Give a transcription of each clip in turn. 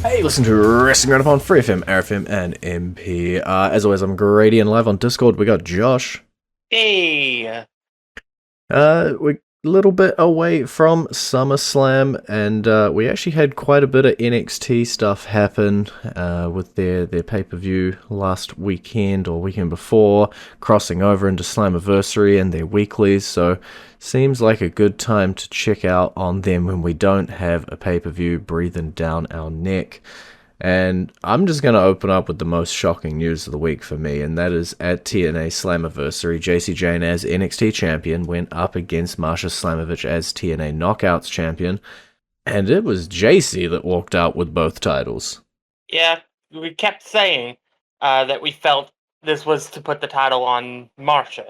Hey, listen to Wrestling Roundup on FreeFM, ArrowFM, and MP. As always, I'm Grady, and live on Discord, we got Josh. Hey, We're a little bit away from SummerSlam, and we actually had quite a bit of NXT stuff happen with their pay-per-view last weekend or weekend before, crossing over into Slammiversary and their weeklies, so seems like a good time to check out on them when we don't have a pay-per-view breathing down our neck. And I'm just going to open up with the most shocking news of the week for me, and that is at TNA Slammiversary, Jacy Jayne as NXT champion went up against Masha Slamovich as TNA Knockouts champion, and it was Jacy that walked out with both titles. yeah, we kept saying that we felt this was to put the title on Marsha,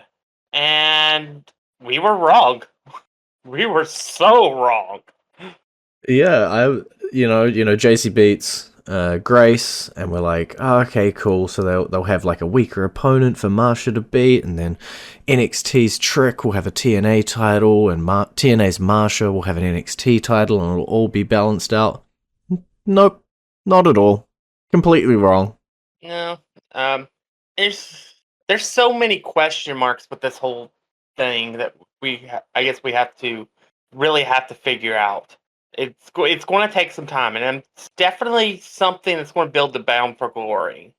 and we were wrong. We were so wrong. Yeah, Jacy beats Grace, and we're like, oh, okay, cool. So they'll have like a weaker opponent for Marsha to beat, and then NXT's Trick will have a TNA title, and TNA's Marsha will have an NXT title, and it'll all be balanced out. Nope, not at all. Completely wrong. No, there's so many question marks with this whole thing that I guess we have to really have to figure out. It's going to take some time, and it's definitely something that's going to build the Bound for Glory,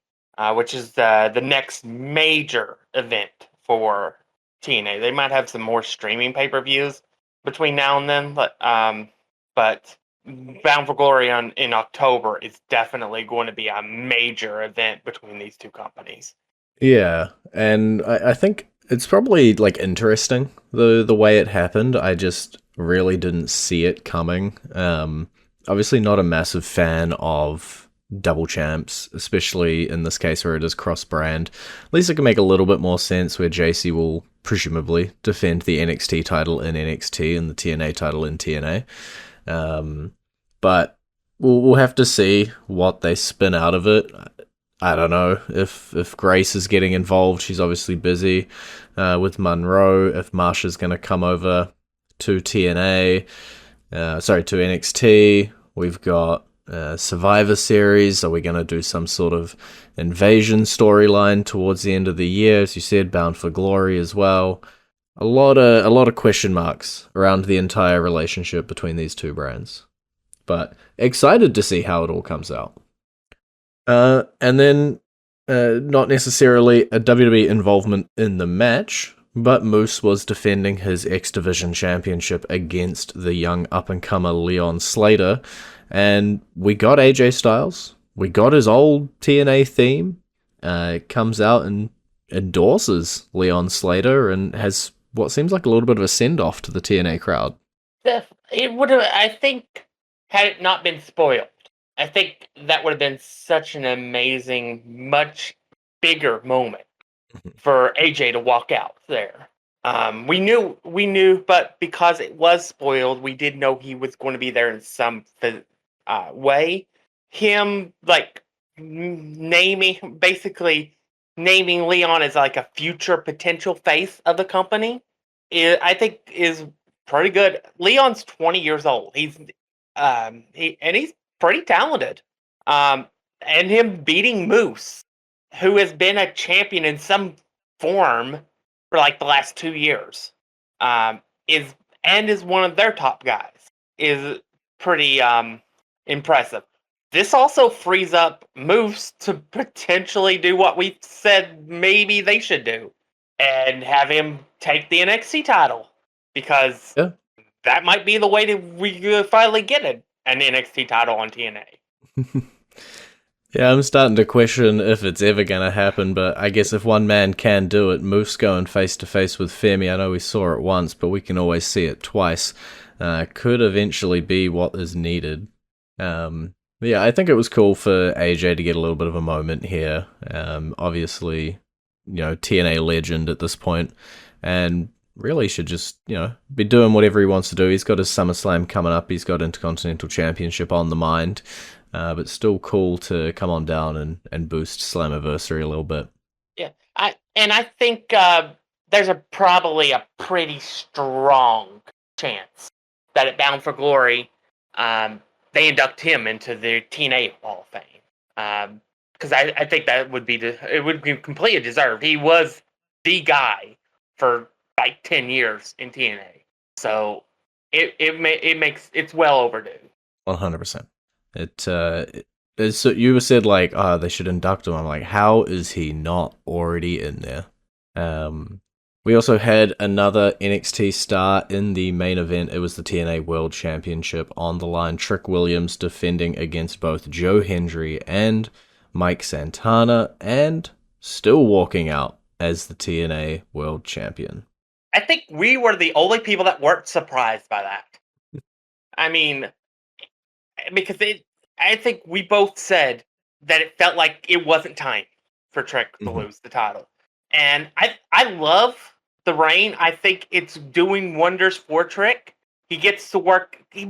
which is the next major event for TNA. They might have some more streaming pay-per-views between now and then, but Bound for Glory in October is definitely going to be a major event between these two companies. Yeah, and I think it's probably like interesting the way it happened. I just really didn't see it coming. Obviously not a massive fan of double champs, especially in this case where it is cross brand. At least it can make a little bit more sense where Jacy will presumably defend the NXT title in NXT and the TNA title in TNA. But we'll have to see what they spin out of it. I don't know if Grace is getting involved. She's obviously busy with Monroe. If Marsha's going to come over to TNA, to NXT. We've got Survivor Series. Are we going to do some sort of invasion storyline towards the end of the year? As you said, Bound for Glory as well. A lot of question marks around the entire relationship between these two brands. But excited to see how it all comes out. And then, not necessarily a WWE involvement in the match, but Moose was defending his X Division championship against the young up-and-comer Leon Slater, and we got AJ Styles. We got his old TNA theme. Comes out and endorses Leon Slater and has what seems like a little bit of a send-off to the TNA crowd. It would have, I think, had it not been spoiled. I think that would have been such an amazing, much bigger moment for AJ to walk out there. We knew, but because it was spoiled, we did know he was going to be there in some way. Him basically naming Leon as like a future potential face of the company, I think is pretty good. Leon's 20 years old. He's pretty talented. And him beating Moose, who has been a champion in some form for like the last 2 years, is one of their top guys, is pretty impressive. This also frees up Moose to potentially do what we said maybe they should do, and have him take the NXT title, because Yeah. that might be the way that we finally get an NXT title on TNA. Yeah, I'm starting to question if it's ever going to happen, but I guess if one man can do it, Moose going face to face with Femi, I know we saw it once, but we can always see it twice, could eventually be what is needed. Yeah, I think it was cool for AJ to get a little bit of a moment here. Obviously, TNA legend at this point, and really should just, be doing whatever he wants to do. He's got his SummerSlam coming up. He's got Intercontinental Championship on the mind. But still cool to come on down and boost Slammiversary a little bit. Yeah, I think there's probably a pretty strong chance that at Bound for Glory, they induct him into the TNA Hall of Fame. Because I think that would be it would be completely deserved. He was the guy for like 10 years in TNA, so it's well overdue. 100%. So you said like, they should induct him. I'm like, how is he not already in there? We also had another NXT star in the main event. It was the TNA World Championship on the line. Trick Williams defending against both Joe Hendry and Mike Santana, and still walking out as the TNA World Champion. I think we were the only people that weren't surprised by that. I mean, because I think we both said that it felt like it wasn't time for Trick to lose the title. And I love the reign. I think it's doing wonders for Trick. He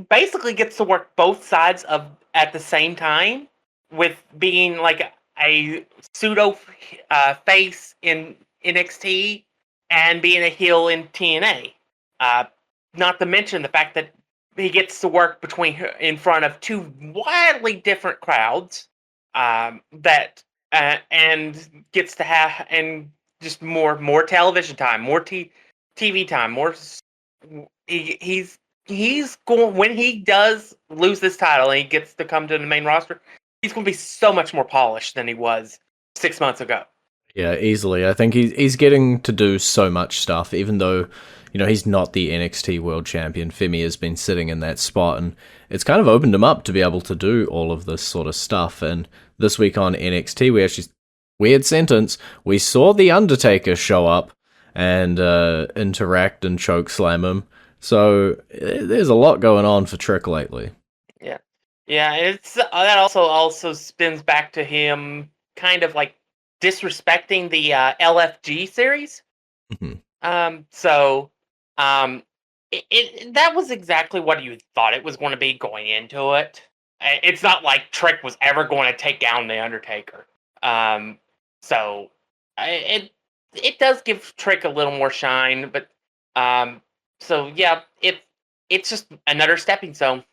basically gets to work both sides at the same time, with being like a pseudo face in NXT and being a heel in TNA. Not to mention the fact that he gets to work in front of two wildly different crowds, and gets to have just more television time, more TV time, more. He's going, when he does lose this title and he gets to come to the main roster, he's going to be so much more polished than he was 6 months ago. Yeah, easily. I think he's getting to do so much stuff, even though, he's not the NXT World Champion. Femi has been sitting in that spot, and it's kind of opened him up to be able to do all of this sort of stuff. And this week on NXT, we saw The Undertaker show up and interact and choke slam him. So there's a lot going on for Trick lately. Yeah. It's that also spins back to him kind of like disrespecting the LFG series. That was exactly what you thought it was going to be going into it. It's not like Trick was ever going to take down the Undertaker. It does give Trick a little more shine, but it's just another stepping stone.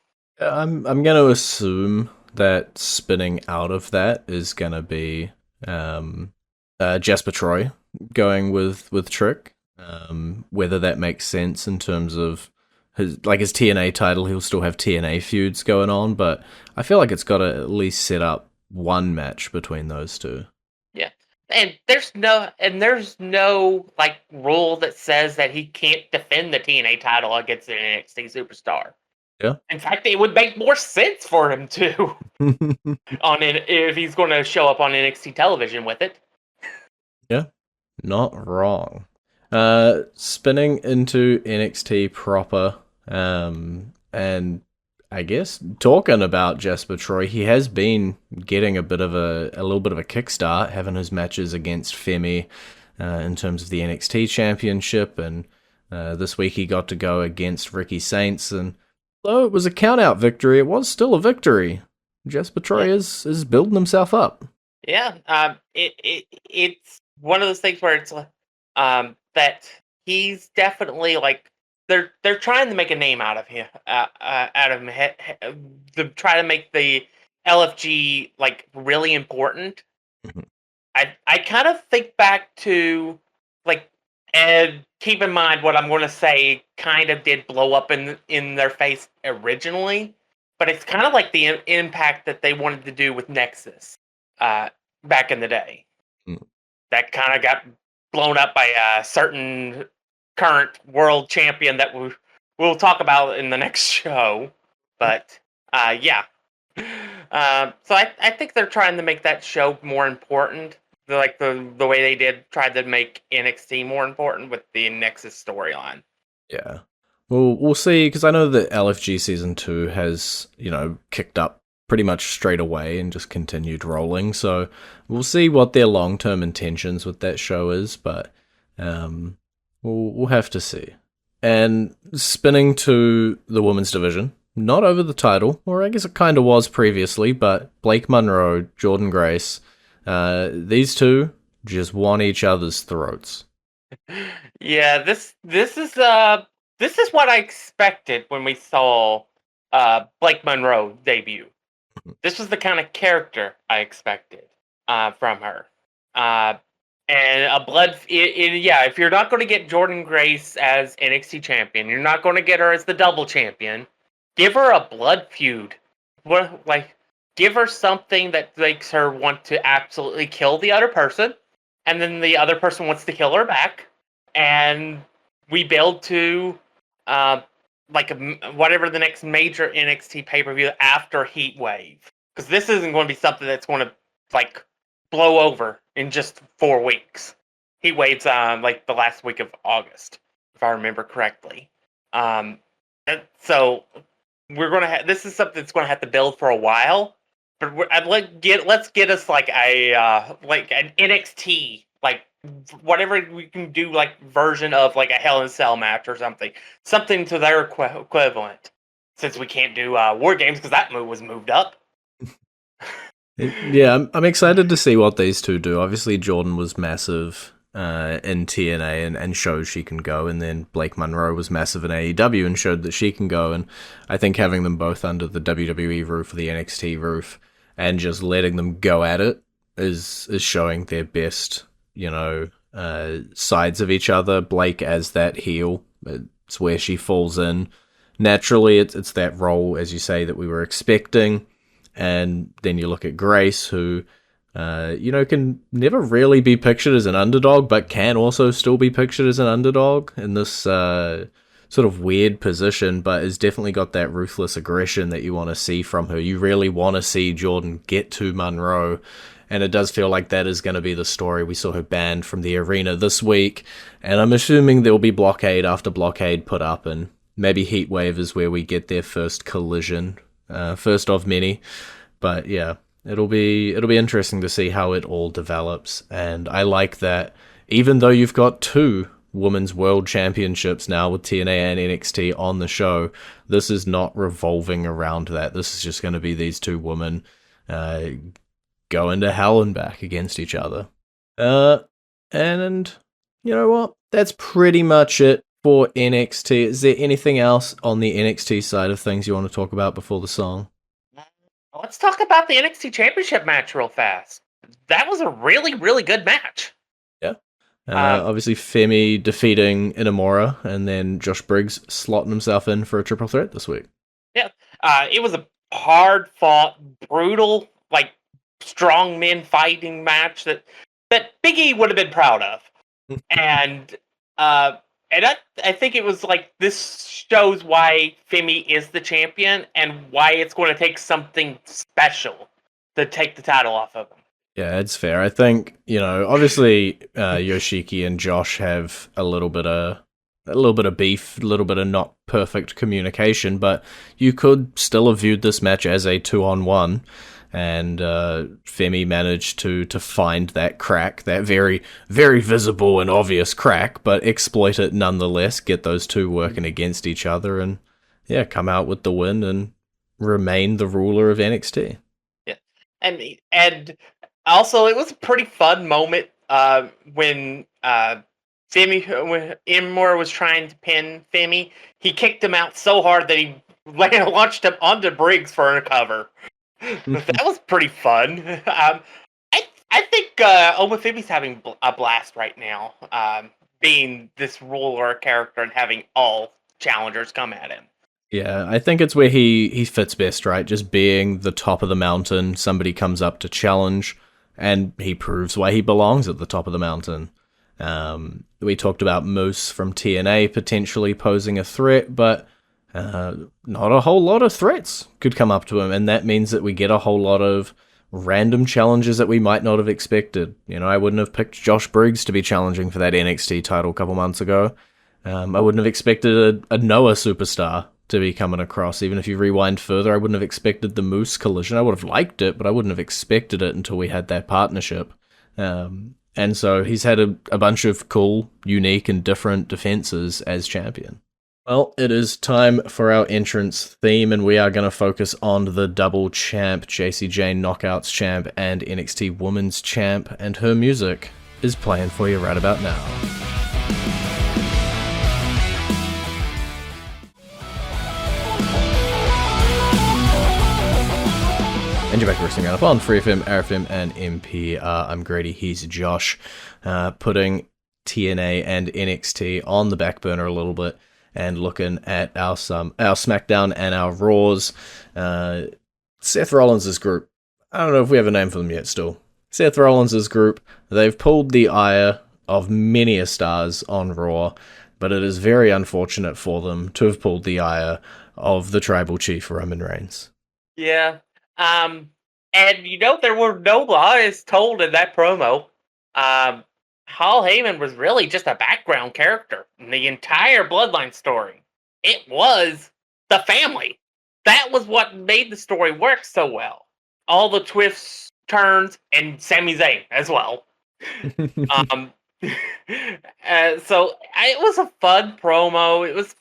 I'm going to assume that spinning out of that is going to be Jasper Troy going with Trick. Whether that makes sense in terms of his TNA title, he'll still have TNA feuds going on, but I feel like it's got to at least set up one match between those two. Yeah. And there's no like rule that says that he can't defend the TNA title against an NXT superstar. Yeah. In fact, it would make more sense for him to if he's going to show up on NXT television with it. Yeah, not wrong. Spinning into NXT proper, and I guess talking about Jasper Troy, he has been getting a little bit of a kickstart, having his matches against Femi in terms of the NXT Championship, and this week he got to go against Ricky Saints, and though it was a count-out victory, it was still a victory. Jasper Troy is building himself up. Yeah, it's one of those things where it's that he's definitely like they're trying to make a name out of him, to try to make the LFG like really important. I kind of think back to like, and keep in mind what I'm going to say kind of did blow up in their face originally, but it's kind of like the impact that they wanted to do with Nexus back in the day. That kind of got blown up by a certain current world champion that we'll talk about in the next show. But so I think they're trying to make that show more important. Like the way they tried to make NXT more important with the Nexus storyline. Yeah. Well, we'll see, because I know that LFG Season 2 has, kicked up pretty much straight away and just continued rolling, so we'll see what their long-term intentions with that show is, but we'll have to see. And spinning to the women's division, not over the title, or I guess it kind of was previously, but Blake Monroe, Jordan Grace, these two just want each other's throats. Yeah, this is what I expected when we saw Blake Monroe debut. This was the kind of character I expected from her. And a blood, if you're not going to get Jordynne Grace as NXT champion, you're not going to get her as the double champion. Give her a blood feud. Give her something that makes her want to absolutely kill the other person, and then the other person wants to kill her back, and we build to whatever the next major NXT pay-per-view after Heatwave. Because this isn't going to be something that's going to blow over in just 4 weeks. Heatwave's the last week of August, if I remember correctly. So we're going to this is something that's going to have to build for a while. But let's get us an NXT, whatever we can do, version of a Hell in a Cell match or something to their equivalent. Since we can't do War Games because that move was moved up. Yeah, I'm excited to see what these two do. Obviously, Jordynne was massive in TNA and showed she can go, and then Blake Monroe was massive in AEW and showed that she can go. And I think having them both under the WWE roof or the NXT roof and just letting them go at it is showing their best, sides of each other. Blake as that heel, it's where she falls in naturally. It's that role, as you say, that we were expecting. And then you look at Grace, who, can never really be pictured as an underdog, but can also still be pictured as an underdog in this sort of weird position, but has definitely got that ruthless aggression that you want to see from her. You really want to see Jordynne get to Monroe, and it does feel like that is going to be the story. We saw her banned from the arena this week, and I'm assuming there will be blockade after blockade put up, and maybe Heatwave is where we get their first collision. First of many, but yeah, it'll be interesting to see how it all develops. And I like that even though you've got 2 women's world championships now with TNA and NXT on the show, this is not revolving around that. This is just going to be these 2 women go into hell and back against each other. And you know what? That's pretty much it for NXT. Is there anything else on the NXT side of things you want to talk about before the song? Let's talk about the NXT Championship match real fast. That was a really, really good match. Yeah. Obviously, Femi defeating Inamura, and then Josh Briggs slotting himself in for a triple threat this week. Yeah. It was a hard-fought, brutal, strong men fighting match that Big E would have been proud of. And I think it was this shows why Femi is the champion and why it's going to take something special to take the title off of him. Yeah, it's fair. I think, obviously Yoshiki and Josh have a little bit of beef, a little bit of not perfect communication, but you could still have viewed this match as a 2-on-1. And Femi managed to find that crack, that very, very visible and obvious crack, but exploit it nonetheless, get those 2 working against each other, and come out with the win and remain the ruler of NXT. Yeah, and also it was a pretty fun moment when Imura was trying to pin Femi. He kicked him out so hard that he launched him onto Briggs for a cover. That was pretty fun. I think Omofemi's having a blast right now, being this ruler character and having all challengers come at him. Yeah, I think it's where he fits best, right? Just being the top of the mountain, somebody comes up to challenge, and he proves why he belongs at the top of the mountain. We talked about Moose from TNA potentially posing a threat, but not a whole lot of threats could come up to him, and that means that we get a whole lot of random challenges that we might not have expected. I wouldn't have picked Josh Briggs to be challenging for that NXT title a couple months ago. I wouldn't have expected a Noah superstar to be coming across. Even if you rewind further, I wouldn't have expected the Moose collision. I would have liked it, but I wouldn't have expected it until we had that partnership. And so he's had a bunch of cool, unique, and different defenses as champion. Well, it is time for our entrance theme, and we are going to focus on the double champ, Jacy Jayne Knockouts champ and NXT Women's champ, and her music is playing for you right about now. And you're back to Wrestling Roundup on FreeFM, ArrowFM, and NPR. I'm Grady, he's Josh, putting TNA and NXT on the back burner a little bit and looking at our SmackDown and our Raws. Seth Rollins' group, I don't know if we have a name for them yet still. Seth Rollins' group, they've pulled the ire of many a stars on Raw, but it is very unfortunate for them to have pulled the ire of the Tribal Chief Roman Reigns. Yeah. And there were no lies told in that promo. Paul Heyman was really just a background character in the entire Bloodline story. It was the family. That was what made the story work so well. All the twists, turns, and Sami Zayn as well. So it was a fun promo. It was.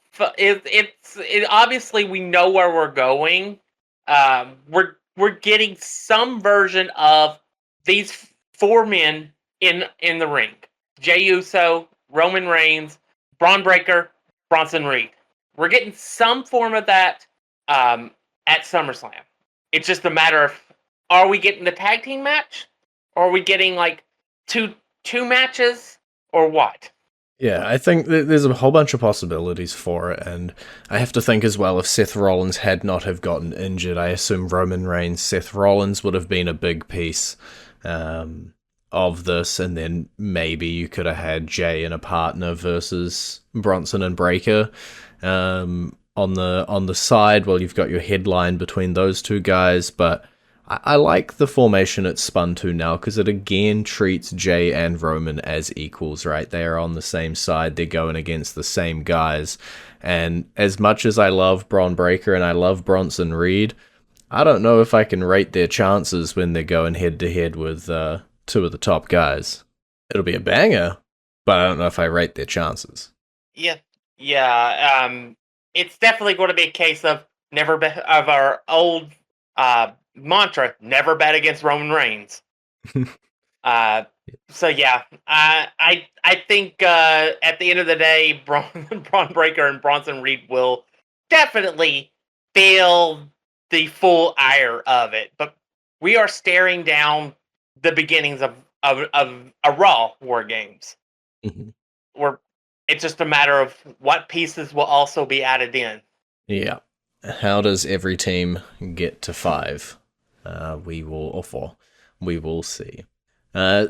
Obviously we know where we're going. We're getting some version of these four men in the ring: Jey Uso, Roman Reigns, Braun Breaker, Bronson Reed. We're getting some form of that at SummerSlam. It's just a matter of, are we getting the tag team match, or are we getting like two matches, or what? Yeah, I think there's a whole bunch of possibilities for it, and I have to think as well, if Seth Rollins had not have gotten injured, I assume Roman Reigns, Seth Rollins would have been a big piece of this, and then maybe you could have had Jay in a partner versus Bronson and Breaker on the side. Well, you've got your headline between those two guys, but I like the formation it's spun to now, because it again treats Jay and Roman as equals, right? They are on the same side, they're going against the same guys, and as much as I love Braun Breaker and I love Bronson Reed, I don't know if I can rate their chances when they're going head-to-head with two of the top guys. It'll be a banger, but I don't know if I rate their chances. Yeah. It's definitely going to be a case of of our old mantra, never bet against Roman Reigns. So yeah, I think at the end of the day, Braun Breaker and Bronson Reed will definitely feel the full ire of it. But we are staring down the beginnings of a Raw War Games. Mm-hmm. Where it's just a matter of what pieces will also be added in. Yeah. How does every team get to 5? We will see.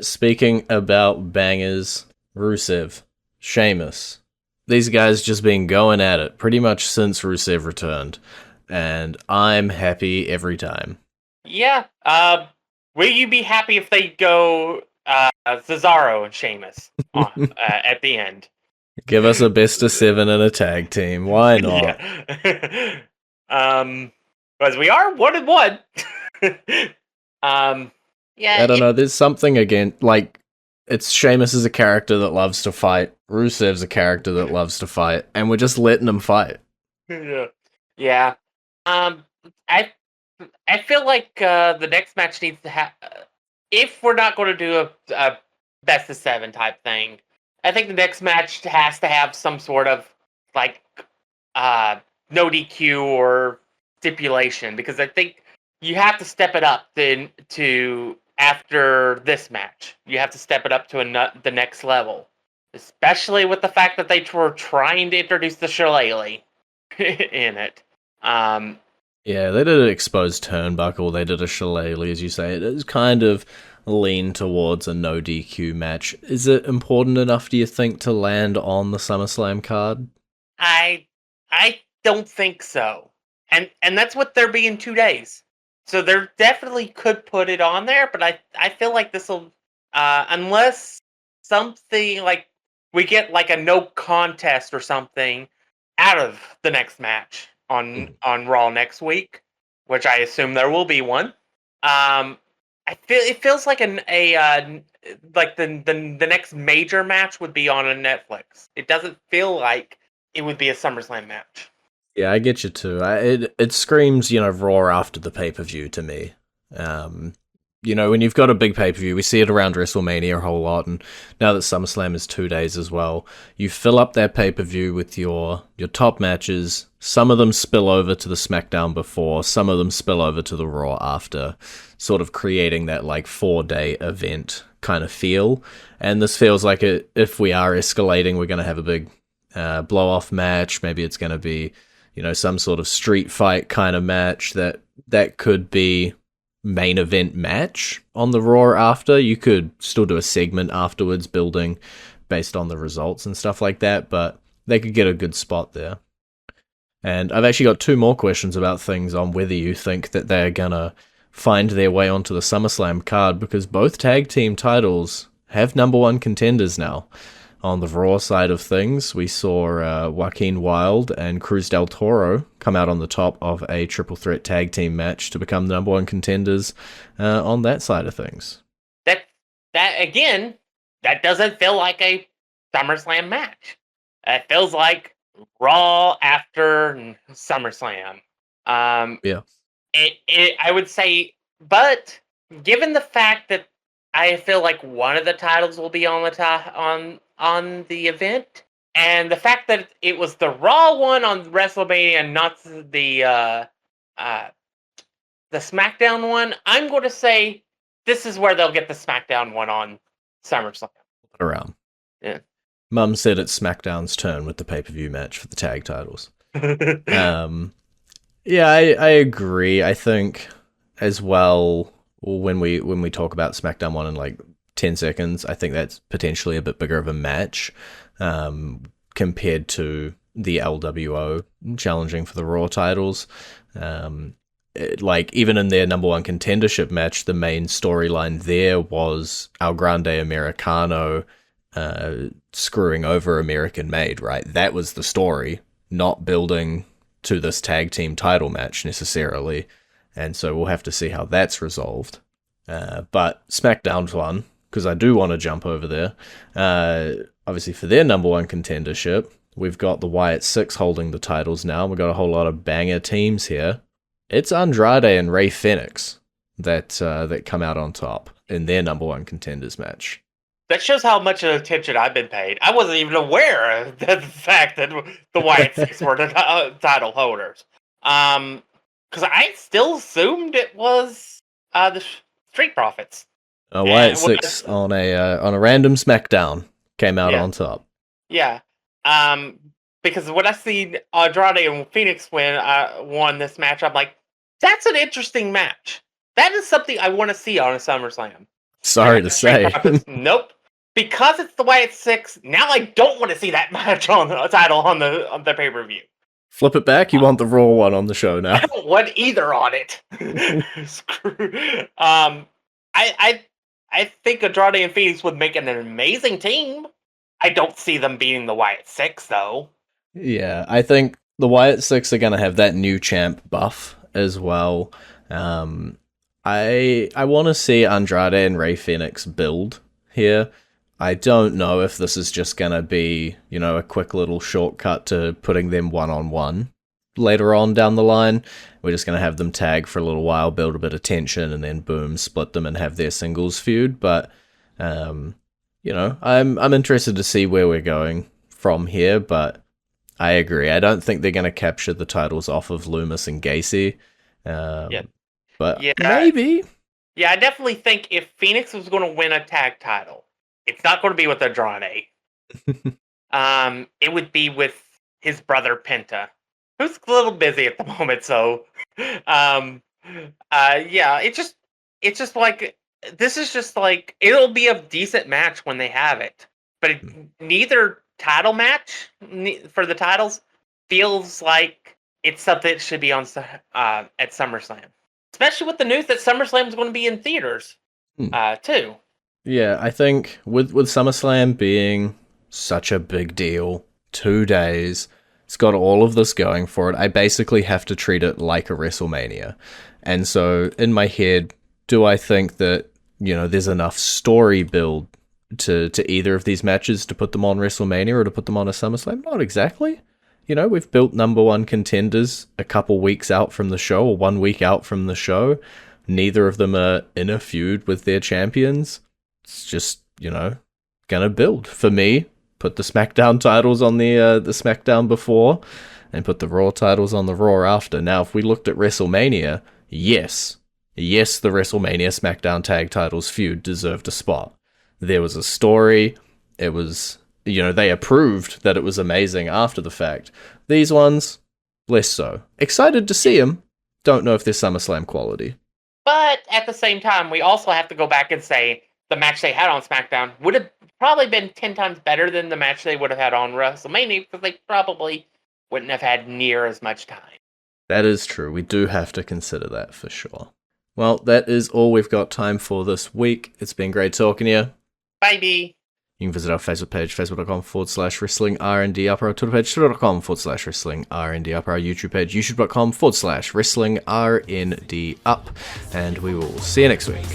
Speaking about bangers, Rusev, Sheamus, these guys just been going at it pretty much since Rusev returned, and I'm happy every time. Yeah. Will you be happy if they go Cesaro and Sheamus at the end? Give us a best of 7 in a tag team. Why not? Yeah. Because we are 1-1. Yeah. I don't know. There's something again, like, it's Sheamus is a character that loves to fight. Rusev's a character that loves to fight, and we're just letting them fight. Yeah. I feel like the next match needs to have. If we're not going to do a best of 7 type thing, I think the next match has to have some sort of like no DQ or stipulation, because I think you have to step it up to after this match. You have to step it up to the next level, especially with the fact that they were trying to introduce the shillelagh in it. Yeah, they did an exposed turnbuckle, they did a shillelagh, as you say. It is kind of lean towards a no DQ match. Is it important enough, do you think, to land on the SummerSlam card? I don't think so. And that's what they're being 2 days. So they definitely could put it on there, but I feel like this will, unless something like we get like a no contest or something out of the next match on Raw next week, which I assume there will be one. It feels like like the next major match would be on a Netflix. It doesn't feel like it would be a SummerSlam match. Yeah, I get you too. It screams, Raw after the pay-per-view to me. you know, when you've got a big pay-per-view, we see it around WrestleMania a whole lot, and now that SummerSlam is 2 days as well, you fill up that pay-per-view with your top matches. Some of them spill over to the SmackDown before, some of them spill over to the Raw after, sort of creating that, like, 4-day event kind of feel. And this feels like if we are escalating, we're going to have a big blow-off match. Maybe it's going to be, you know, some sort of street fight kind of match that could be main event match on the Raw after. You could still do a segment afterwards building based on the results and stuff like that, but they could get a good spot there. And I've actually got 2 more questions about things on whether you think that they're gonna find their way onto the SummerSlam card, because both tag team titles have number 1 contenders now. On the Raw side of things, we saw Joaquin Wilde and Cruz del Toro come out on the top of a triple threat tag team match to become the number 1 contenders on that side of things. That again, that doesn't feel like a SummerSlam match. It feels like Raw after SummerSlam. Yeah. I would say, but given the fact that I feel like one of the titles will be on on the event, and the fact that it was the Raw one on WrestleMania and not the SmackDown one, I'm going to say this is where they'll get the SmackDown one on SummerSlam. Around. Yeah. Mum said it's SmackDown's turn with the pay-per-view match for the tag titles. Yeah, I agree. I think as well, when we talk about SmackDown one in like 10 seconds, I think that's potentially a bit bigger of a match compared to the LWO challenging for the Raw titles. Like, even in their number 1 contendership match, the main storyline there was El Grande Americano screwing over American Made, right? That was the story, not building to this tag team title match necessarily. And so we'll have to see how that's resolved. But SmackDown's one, because I do want to jump over there. Obviously, for their number 1 contendership, we've got the Wyatt Six holding the titles now. We've got a whole lot of banger teams here. It's Andrade and Rey Fenix that come out on top in their number 1 contenders match. That shows how much attention I've been paid. I wasn't even aware of the fact that the Wyatt Six were the title holders. Because I still assumed it was the Street Profits. Wyatt Six on a random SmackDown came out on top. Yeah. Because when I see Andrade and Phoenix won this match, I'm like, that's an interesting match. That is something I want to see on a SummerSlam. Sorry to say. Nope. Because it's the Wyatt Six, now I don't want to see that match on the title on the pay-per-view. Flip it back, you want the Raw one on the show now. I don't want either on it. Screw. I think Andrade and Phoenix would make an amazing team. I don't see them beating the Wyatt Six, though. Yeah, I think the Wyatt Six are going to have that new champ buff as well. I want to see Andrade and Rey Fenix build here. I don't know if this is just going to be, you know, a quick little shortcut to putting them one-on-one later on down the line. We're just going to have them tag for a little while, build a bit of tension, and then boom, split them and have their singles feud. But, you know, I'm interested to see where we're going from here, but I agree. I don't think they're going to capture the titles off of Loomis and Gacy. But maybe. Yeah, I definitely think if Phoenix was going to win a tag title, it's not going to be with Andrade. It would be with his brother Penta, who's a little busy at the moment. So, yeah, it's just like, this is just like, it'll be a decent match when they have it, but neither title match for the titles feels like it's something that should be on at SummerSlam, especially with the news that SummerSlam is going to be in theaters too. Yeah, I think with SummerSlam being such a big deal, 2 days, it's got all of this going for it. I basically have to treat it like a WrestleMania. And so in my head, do I think that, you know, there's enough story build to either of these matches to put them on WrestleMania or to put them on a SummerSlam? Not exactly. You know, we've built number 1 contenders a couple weeks out from the show, or 1 week out from the show. Neither of them are in a feud with their champions. It's just, gonna build. For me, put the SmackDown titles on the SmackDown before, and put the Raw titles on the Raw after. Now, if we looked at WrestleMania, yes, the WrestleMania SmackDown Tag Titles feud deserved a spot. There was a story. It was, they approved that it was amazing after the fact. These ones, less so. Excited to see them. Don't know if they're SummerSlam quality. But at the same time, we also have to go back and say the match they had on SmackDown would have probably been 10 times better than the match they would have had on WrestleMania, because they probably wouldn't have had near as much time. That is true. We do have to consider that for sure. Well, that is all we've got time for this week. It's been great talking to you. Bye, B. You can visit our Facebook page, facebook.com/wrestling R&D upper, our Twitter page, twitter.com/wrestling R&D upper, our YouTube page, youtube.com/wrestling RND up, and we will see you next week.